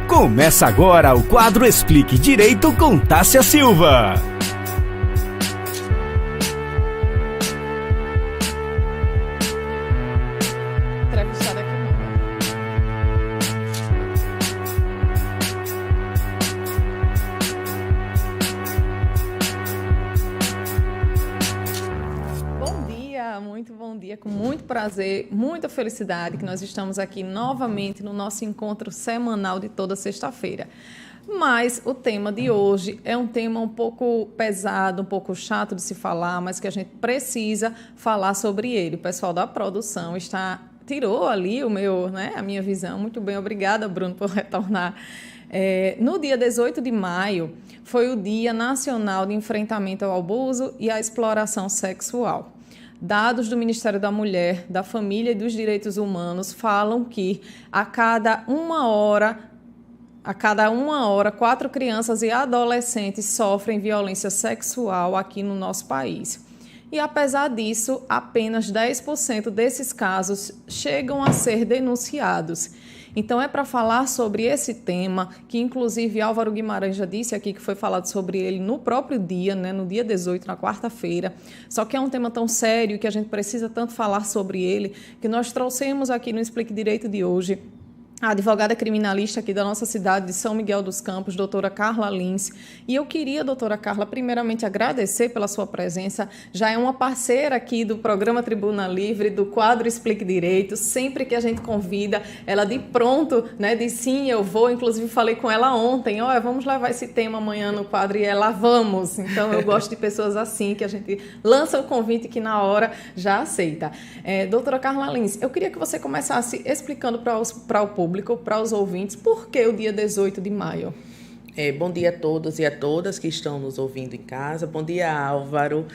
Começa agora o quadro Explique Direito com Tássia Silva. Com muito prazer, muita felicidade que nós estamos aqui novamente no nosso encontro semanal de toda sexta-feira. Mas o tema de hoje é um tema um pouco pesado, um pouco chato de se falar, mas que a gente precisa falar sobre ele. O pessoal da produção tirou ali a minha visão. Muito bem, obrigada, Bruno, por retornar. No dia 18 de maio foi o Dia Nacional de Enfrentamento ao Abuso e à Exploração Sexual. Dados do Ministério da Mulher, da Família e dos Direitos Humanos falam que a cada uma hora, 4 crianças e adolescentes sofrem violência sexual aqui no nosso país. E, apesar disso, apenas 10% desses casos chegam a ser denunciados. Então, é para falar sobre esse tema, que inclusive Álvaro Guimarães já disse aqui que foi falado sobre ele no próprio dia, no dia 18, na quarta-feira. Só que é um tema tão sério que a gente precisa tanto falar sobre ele, que nós trouxemos aqui no Explique Direito de hoje a advogada criminalista aqui da nossa cidade de São Miguel dos Campos, doutora Carla Lins. E eu queria, doutora Carla, primeiramente agradecer pela sua presença. Já é uma parceira aqui do programa Tribuna Livre, do quadro Explique Direito. Sempre que a gente convida, ela de pronto, diz sim, eu vou. Inclusive, falei com ela ontem, vamos levar esse tema amanhã no quadro, e ela, vamos. Então, eu gosto de pessoas assim, que a gente lança o convite que na hora já aceita. Doutora Carla Lins, eu queria que você começasse explicando para o público, para os ouvintes, por que o dia 18 de maio? Bom dia a todos e a todas que estão nos ouvindo em casa. Bom dia, Álvaro.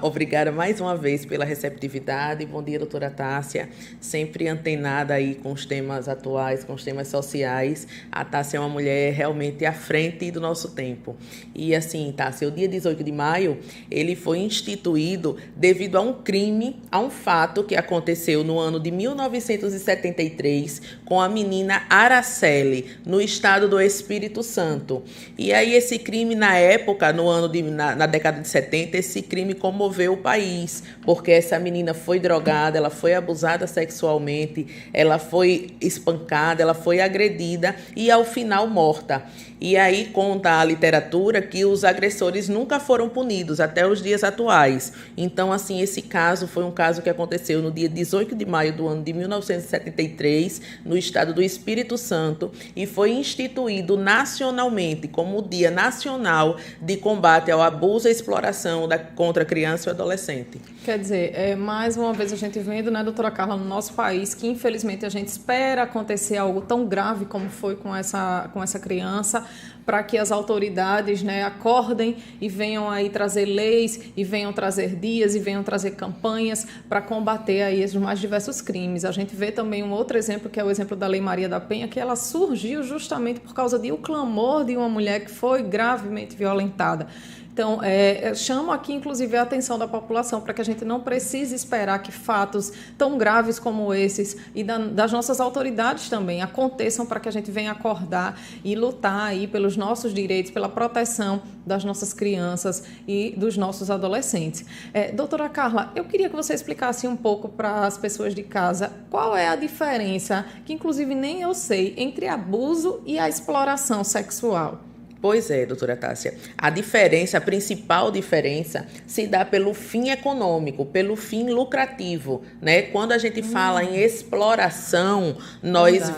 Obrigada mais uma vez pela receptividade. Bom dia, doutora Tássia. Sempre antenada aí com os temas atuais, com os temas sociais. A Tássia é uma mulher realmente à frente do nosso tempo. E assim, Tássia, o dia 18 de maio, ele foi instituído devido a um crime, a um fato que aconteceu no ano de 1973 com a menina Araceli, no estado do Espírito Santo. E aí esse crime, na época, na década de 70, esse crime comoveu o país, porque essa menina foi drogada, ela foi abusada sexualmente, ela foi espancada, ela foi agredida e, ao final, morta. E aí conta a literatura que os agressores nunca foram punidos até os dias atuais. Então, assim, esse caso foi um caso que aconteceu no dia 18 de maio do ano de 1973, no estado do Espírito Santo, e foi instituído nacionalmente como o Dia Nacional de Combate ao Abuso e Exploração contra a Criança e o Adolescente. Quer dizer, mais uma vez a gente vendo, doutora Carla, no nosso país, que infelizmente a gente espera acontecer algo tão grave como foi com essa criança, para que as autoridades acordem e venham aí trazer leis, e venham trazer dias, e venham trazer campanhas para combater aí os mais diversos crimes. A gente vê também um outro exemplo, que é o exemplo da Lei Maria da Penha, que ela surgiu justamente por causa de um clamor de uma mulher que foi gravemente violentada. Então, chamo aqui, inclusive, a atenção da população para que a gente não precise esperar que fatos tão graves como esses e das nossas autoridades também aconteçam, para que a gente venha acordar e lutar aí pelos nossos direitos, pela proteção das nossas crianças e dos nossos adolescentes. Doutora Carla, eu queria que você explicasse um pouco para as pessoas de casa qual é a diferença, que inclusive nem eu sei, entre abuso e a exploração sexual. Pois é, doutora Tássia. A principal diferença se dá pelo fim econômico, pelo fim lucrativo, Quando a gente fala em exploração, nós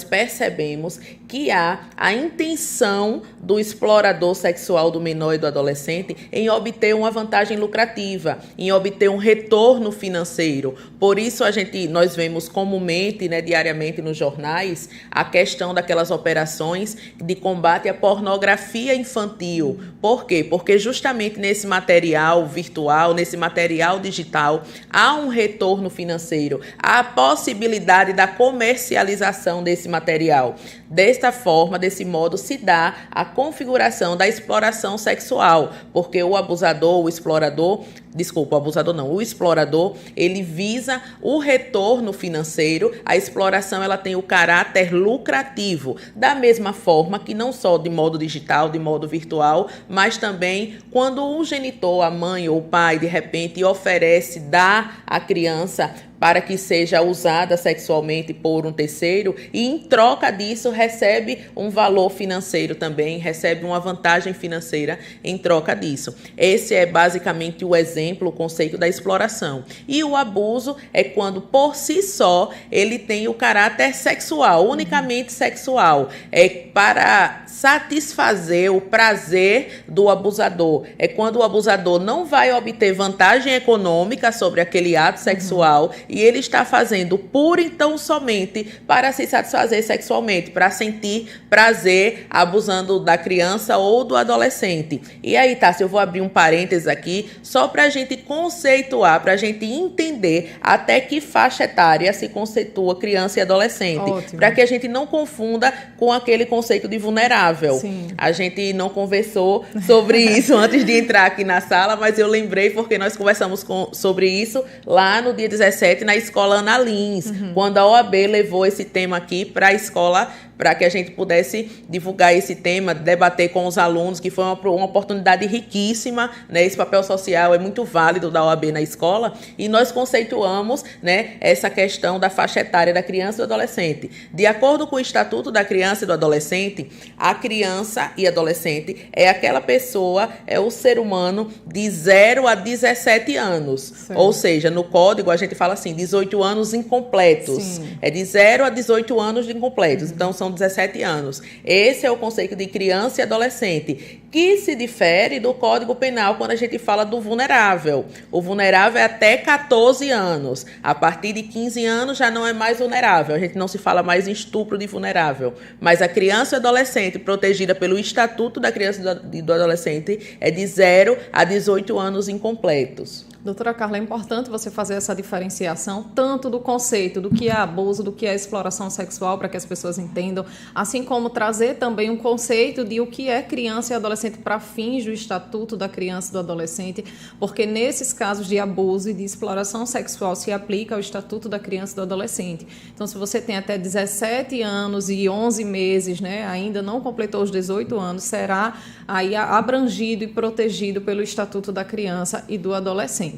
percebemos que há a intenção do explorador sexual do menor e do adolescente em obter uma vantagem lucrativa, em obter um retorno financeiro. Por isso nós vemos comumente, diariamente nos jornais, a questão daquelas operações de combate à pornografia infantil. Por quê? Porque justamente nesse material virtual, nesse material digital, há um retorno financeiro, há a possibilidade da comercialização desse material. Desta forma, desse modo, se dá a configuração da exploração sexual, porque o abusador, o explorador, Desculpa, o abusador não, o explorador, ele visa o retorno financeiro. A exploração, ela tem o caráter lucrativo, da mesma forma que não só de modo digital, de modo virtual, mas também quando o genitor, a mãe ou o pai, de repente oferece, dá à criança para que seja usada sexualmente por um terceiro e, em troca disso, recebe um valor financeiro também, recebe uma vantagem financeira em troca disso. Esse é basicamente o exemplo, o conceito da exploração. E o abuso é quando, por si só, ele tem o caráter sexual, unicamente sexual. É para satisfazer o prazer do abusador. É quando o abusador não vai obter vantagem econômica sobre aquele ato sexual, e ele está fazendo por então somente para se satisfazer sexualmente, para sentir prazer abusando da criança ou do adolescente. E aí, Tássia, eu vou abrir um parênteses aqui só para a gente conceituar, para a gente entender até que faixa etária se conceitua criança e adolescente. Para que a gente não confunda com aquele conceito de vulnerável. Sim. A gente não conversou sobre isso antes de entrar aqui na sala, mas eu lembrei porque nós conversamos sobre isso lá no dia 17 na escola Ana Lins, quando a OAB levou esse tema aqui para a escola, para que a gente pudesse divulgar esse tema, debater com os alunos, que foi uma oportunidade riquíssima, né? Esse papel social é muito válido da OAB na escola, e nós conceituamos, né, essa questão da faixa etária da criança e do adolescente. De acordo com o Estatuto da Criança e do Adolescente, a criança e adolescente é aquela pessoa, é o ser humano de 0 a 17 anos. Sim. Ou seja, no código a gente fala assim, 18 anos incompletos. Sim. É de 0 a 18 anos de incompletos. Então, são 17 anos. Esse é o conceito de criança e adolescente, que se difere do Código Penal quando a gente fala do vulnerável. O vulnerável é até 14 anos. A partir de 15 anos já não é mais vulnerável. A gente não se fala mais em estupro de vulnerável. Mas a criança e adolescente, protegida pelo Estatuto da Criança e do Adolescente, é de 0 a 18 anos incompletos. Doutora Carla, é importante você fazer essa diferenciação tanto do conceito do que é abuso, do que é exploração sexual, para que as pessoas entendam, assim como trazer também um conceito de o que é criança e adolescente para fins do Estatuto da Criança e do Adolescente, porque nesses casos de abuso e de exploração sexual se aplica ao Estatuto da Criança e do Adolescente. Então, se você tem até 17 anos e 11 meses, né, ainda não completou os 18 anos, será aí abrangido e protegido pelo Estatuto da Criança e do Adolescente.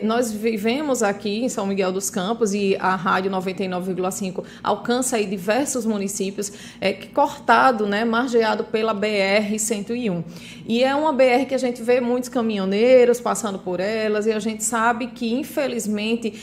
Nós vivemos aqui em São Miguel dos Campos e a Rádio 99,5 alcança aí diversos municípios cortado, né, margeado pela BR-101. E é uma BR que a gente vê muitos caminhoneiros passando por elas e a gente sabe que, infelizmente,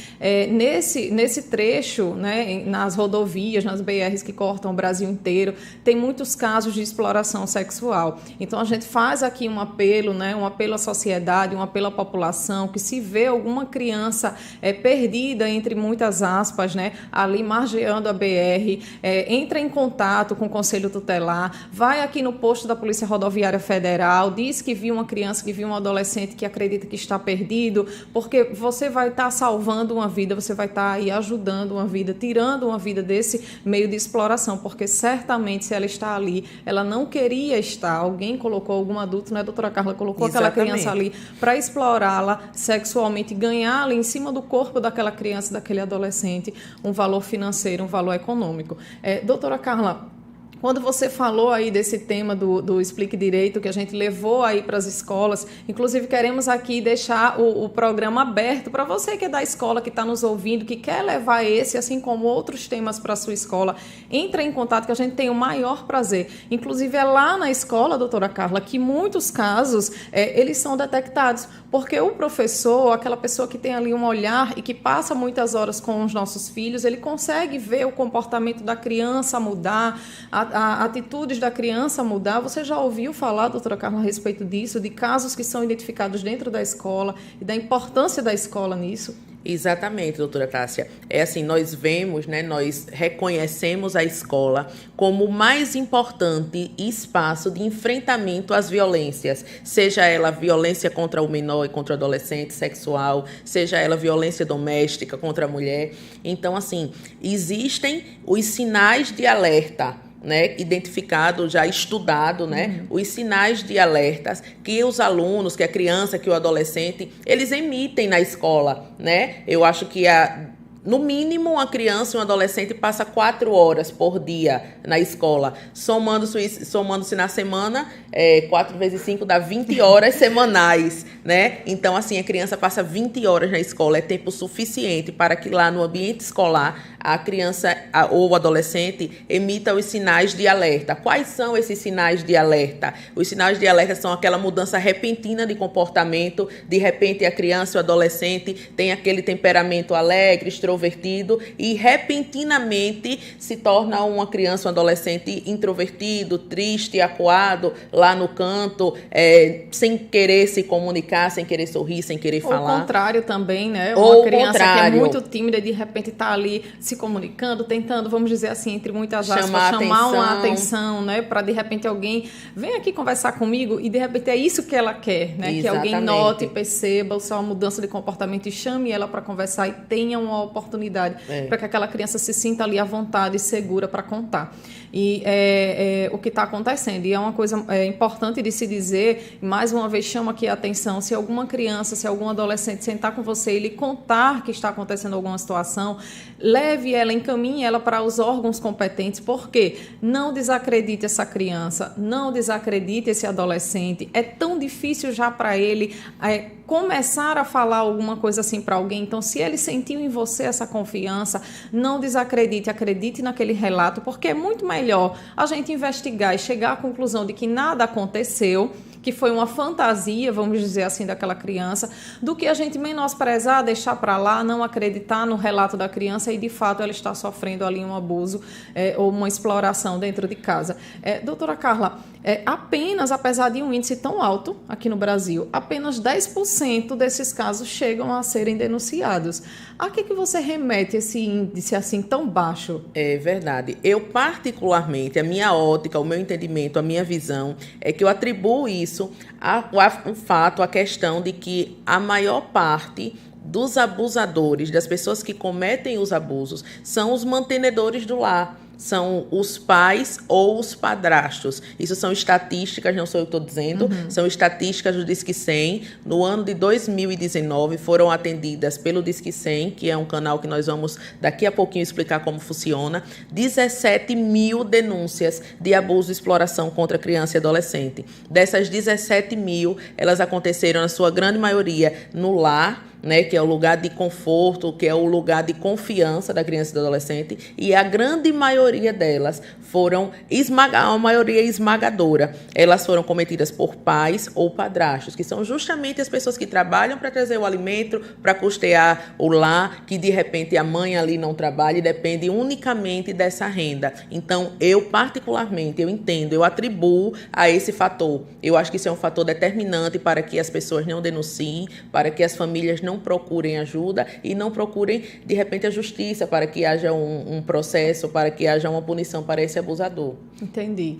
nesse trecho, né, nas rodovias, nas BRs que cortam o Brasil inteiro, tem muitos casos de exploração sexual. Então, a gente faz aqui um apelo, né, um apelo à sociedade, um apelo à população, que se vê alguma criança perdida, entre muitas aspas, né, ali margeando a BR, entra em contato com o Conselho Tutelar, vai aqui no posto da Polícia Rodoviária Federal, diz que viu uma criança, que viu um adolescente que acredita que está perdido, porque você vai estar salvando uma vida, você vai estar aí ajudando uma vida, tirando uma vida desse meio de exploração, porque certamente se ela está ali, ela não queria estar, alguém colocou, algum adulto, né, doutora Carla, colocou aquela criança ali para explorá-la sexualmente, ganhar ali em cima do corpo daquela criança, daquele adolescente, um valor financeiro, um valor econômico. Doutora Carla, quando você falou aí desse tema do Explique Direito, que a gente levou aí para as escolas, inclusive queremos aqui deixar o programa aberto para você que é da escola, que está nos ouvindo, que quer levar esse, assim como outros temas para a sua escola, entre em contato que a gente tem o maior prazer. Inclusive é lá na escola, doutora Carla, que muitos casos eles são detectados, porque o professor, aquela pessoa que tem ali um olhar e que passa muitas horas com os nossos filhos, ele consegue ver o comportamento da criança mudar, atitudes da criança mudar. Você já ouviu falar, doutora Carla, a respeito disso, de casos que são identificados dentro da escola e da importância da escola nisso? Exatamente, doutora Tássia. Assim, nós vemos, né, nós reconhecemos a escola como o mais importante espaço de enfrentamento às violências, seja ela violência contra o menor e contra o adolescente, sexual, seja ela violência doméstica contra a mulher. Então, assim, existem os sinais de alerta né, identificado, já estudado, né, os sinais de alertas que os alunos, que a criança, que o adolescente, eles emitem na escola, né? Eu acho que no mínimo, uma criança e um adolescente passa 4 horas por dia na escola. Somando-se na semana, 4 vezes 5 dá 20 horas semanais, né? Então, assim, a criança passa 20 horas na escola. É tempo suficiente para que lá no ambiente escolar a criança ou o adolescente emita os sinais de alerta. Quais são esses sinais de alerta? Os sinais de alerta são aquela mudança repentina de comportamento. De repente, a criança ou o adolescente tem aquele temperamento alegre, extrovertido, e repentinamente se torna uma criança, um adolescente introvertido, triste, acuado, lá no canto, sem querer se comunicar, sem querer sorrir, sem querer falar. O contrário também, né? Ou uma criança contrário. Que é muito tímida e de repente está ali se comunicando, tentando, vamos dizer assim, entre muitas aspas, chamar uma atenção, né? Para de repente alguém vem aqui conversar comigo e de repente é isso que ela quer, né? Exatamente. Que alguém note, perceba sua mudança de comportamento e chame ela para conversar e tenha uma oportunidade para que aquela criança se sinta ali à vontade e segura para contar. E o que está acontecendo. E é uma coisa importante de se dizer, mais uma vez chamo aqui a atenção, se alguma criança, se algum adolescente sentar com você e lhe contar que está acontecendo alguma situação, leve ela, encaminhe ela para os órgãos competentes, porque não desacredite essa criança, não desacredite esse adolescente. É tão difícil já para ele começar a falar alguma coisa assim para alguém. Então, se ele sentiu em você essa confiança, não desacredite, acredite naquele relato, porque é muito melhor a gente investigar e chegar à conclusão de que nada aconteceu, que foi uma fantasia, vamos dizer assim, daquela criança, do que a gente menosprezar, deixar para lá, não acreditar no relato da criança e, de fato, ela está sofrendo ali um abuso ou uma exploração dentro de casa. Doutora Carla, apenas, apesar de um índice tão alto aqui no Brasil, apenas 10% desses casos chegam a serem denunciados. A que você remete esse índice assim tão baixo? É verdade. Eu, particularmente, a minha ótica, o meu entendimento, a minha visão, é que eu atribuo isso ao fato, a questão de que a maior parte dos abusadores, das pessoas que cometem os abusos, são os mantenedores do lar. São os pais ou os padrastos. Isso são estatísticas, não sou eu que estou dizendo, são estatísticas do Disque 100. No ano de 2019, foram atendidas pelo Disque 100, que é um canal que nós vamos daqui a pouquinho explicar como funciona, 17 mil denúncias de abuso e exploração contra criança e adolescente. Dessas 17 mil, elas aconteceram, na sua grande maioria, no lar, né, que é o lugar de conforto, que é o lugar de confiança da criança e do adolescente, e a grande maioria delas foram, a maioria esmagadora, elas foram cometidas por pais ou padrastos, que são justamente as pessoas que trabalham para trazer o alimento, para custear o lar, que de repente a mãe ali não trabalha e depende unicamente dessa renda. Então, eu particularmente, eu entendo, eu atribuo a esse fator. Eu acho que isso é um fator determinante para que as pessoas não denunciem, para que as famílias não procurem ajuda e não procurem, de repente, a justiça para que haja um processo, para que haja uma punição para esse abusador. Entendi.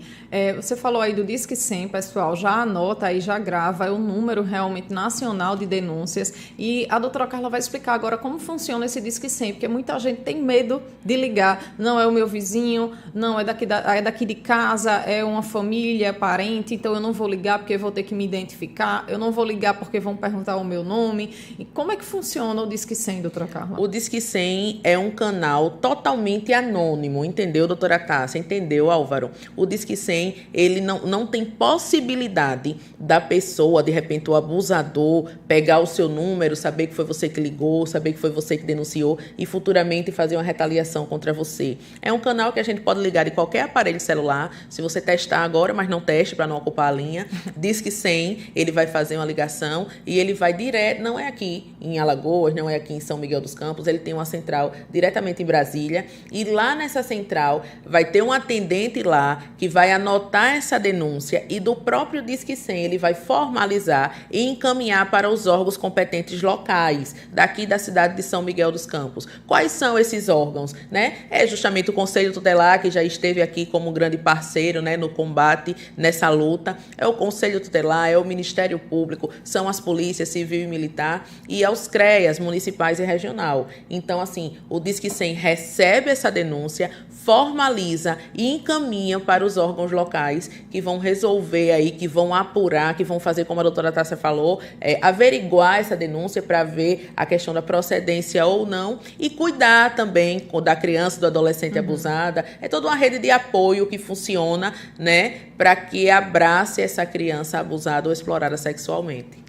Você falou aí do Disque 100, pessoal, já anota aí, já grava, é o número realmente nacional de denúncias, e a doutora Carla vai explicar agora como funciona esse Disque 100, porque muita gente tem medo de ligar, não é o meu vizinho, não é daqui de casa, é uma família, é parente, então eu não vou ligar porque vou ter que me identificar, eu não vou ligar porque vão perguntar o meu nome. E como é que funciona o Disque 100, doutora Carla? O Disque 100 é um canal totalmente anônimo, entendeu, doutora Tássia? Entendeu, Álvaro? O Disque 100, ele não tem possibilidade da pessoa, de repente, o abusador, pegar o seu número, saber que foi você que ligou, saber que foi você que denunciou e futuramente fazer uma retaliação contra você. É um canal que a gente pode ligar de qualquer aparelho celular, se você testar agora, mas não teste para não ocupar a linha. Disque 100, ele vai fazer uma ligação e ele vai direto, não é aqui em Alagoas, não é aqui em São Miguel dos Campos, ele tem uma central diretamente em Brasília, e lá nessa central vai ter um atendente lá que vai anotar essa denúncia e do próprio Disque 100 ele vai formalizar e encaminhar para os órgãos competentes locais daqui da cidade de São Miguel dos Campos. Quais são esses órgãos, né? É justamente o Conselho Tutelar, que já esteve aqui como um grande parceiro, né, no combate, nessa luta. É o Conselho Tutelar, é o Ministério Público, são as polícias civil e militar, e aos CREAs municipais e regional. Então, assim, o Disque 100 recebe essa denúncia, formaliza e encaminha para os órgãos locais que vão resolver aí, que vão apurar, que vão fazer, como a doutora Tássia falou, averiguar essa denúncia para ver a questão da procedência ou não e cuidar também da criança, do adolescente abusada. É toda uma rede de apoio que funciona, né, para que abrace essa criança abusada ou explorada sexualmente.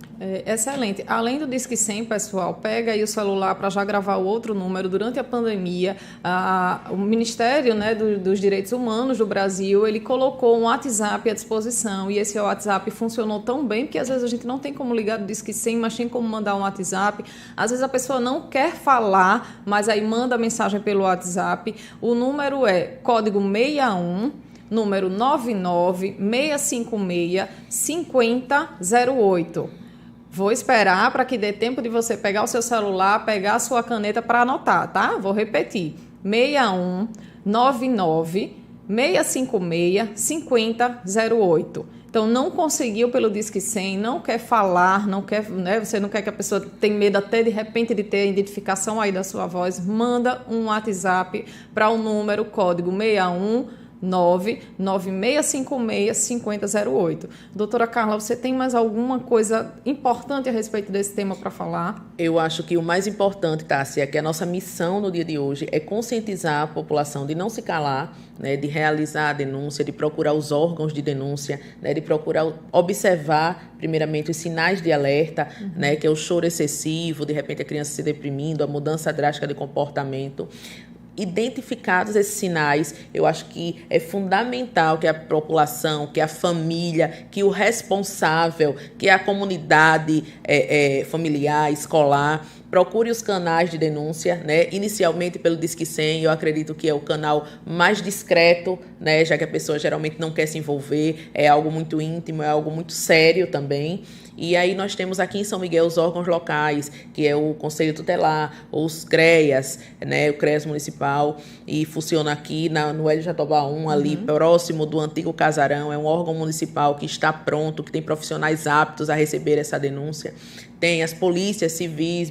Excelente. Além do Disque 100, pessoal, pega aí o celular para já gravar o outro número. Durante a pandemia, o Ministério, né, dos Direitos Humanos do Brasil, ele colocou um WhatsApp à disposição e esse WhatsApp funcionou tão bem que às vezes a gente não tem como ligar do Disque 100, mas tem como mandar um WhatsApp. Às vezes a pessoa não quer falar, mas aí manda a mensagem pelo WhatsApp. O número é código 61, número 99656-5008. Vou esperar para que dê tempo de você pegar o seu celular, pegar a sua caneta para anotar, tá? Vou repetir. 6199-656-5008. Então, não conseguiu pelo Disque 100, não quer falar, não quer, né? Você não quer que a pessoa tenha medo até de repente de ter a identificação aí da sua voz, manda um WhatsApp para o número código 6199656-5008. Doutora Carla, você tem mais alguma coisa importante a respeito desse tema para falar? Eu acho que o mais importante, Tássia, é que a nossa missão no dia de hoje é conscientizar a população de não se calar, né, de realizar a denúncia, de procurar os órgãos de denúncia, né, de procurar observar, primeiramente, os sinais de alerta, né, que é o choro excessivo, de repente a criança se deprimindo, a mudança drástica de comportamento. Identificados esses sinais, eu acho que é fundamental que a população, que a família, que o responsável, que a comunidade familiar, escolar, procure os canais de denúncia, né? Inicialmente pelo Disque 100, eu acredito que é o canal mais discreto, né? Já que a pessoa geralmente não quer se envolver, é algo muito íntimo, é algo muito sério também. E aí nós temos aqui em São Miguel os órgãos locais, que é o Conselho Tutelar, os CREAs, né, o CREAS Municipal, e funciona aqui no Hélio Jatobá 1, ali próximo do antigo casarão. É um órgão municipal que está pronto, que tem profissionais aptos a receber essa denúncia. Tem as polícias civis,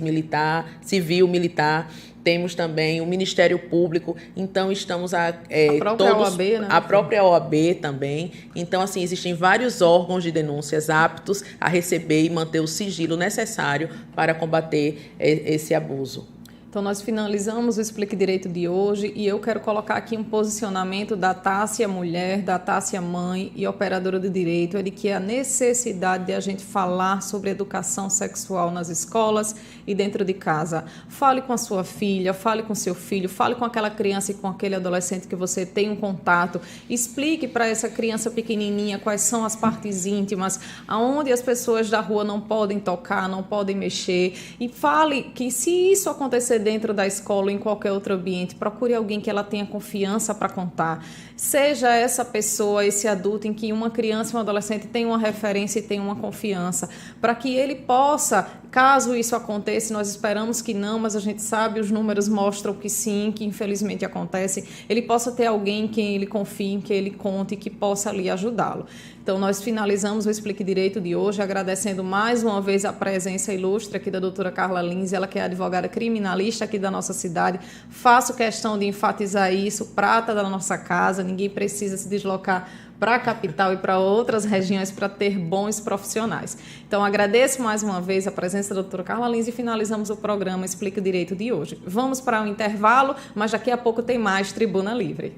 civil, militar. Temos também o Ministério Público, então estamos a própria OAB, né? A própria OAB também. Então, assim, existem vários órgãos de denúncias aptos a receber e manter o sigilo necessário para combater esse abuso. Então, nós finalizamos o Explique Direito de hoje e eu quero colocar aqui um posicionamento da Tássia mulher, da Tássia mãe e operadora de direito, de que a necessidade de a gente falar sobre educação sexual nas escolas e dentro de casa. Fale com a sua filha, fale com seu filho, fale com aquela criança e com aquele adolescente que você tem um contato. Explique para essa criança pequenininha quais são as partes íntimas, aonde as pessoas da rua não podem tocar, não podem mexer. E fale que se isso acontecer dentro da escola ou em qualquer outro ambiente, procure alguém que ela tenha confiança para contar. Seja essa pessoa, esse adulto em que uma criança e um adolescente tem uma referência e tem uma confiança, para que ele possa, caso isso aconteça, nós esperamos que não, mas a gente sabe, os números mostram que sim, que infelizmente acontece, ele possa ter alguém em quem ele confie, em quem ele conte, que possa ali ajudá-lo. Então, nós finalizamos o Explique Direito de hoje, agradecendo mais uma vez a presença ilustre aqui da doutora Carla Lins, ela que é advogada criminalista aqui da nossa cidade. Faço questão de enfatizar isso, prata da nossa casa, ninguém precisa se deslocar para a capital e para outras regiões para ter bons profissionais. Então, agradeço mais uma vez a presença da doutora Carla Lins e finalizamos o programa Explique Direito de hoje. Vamos para um intervalo, mas daqui a pouco tem mais Tribuna Livre.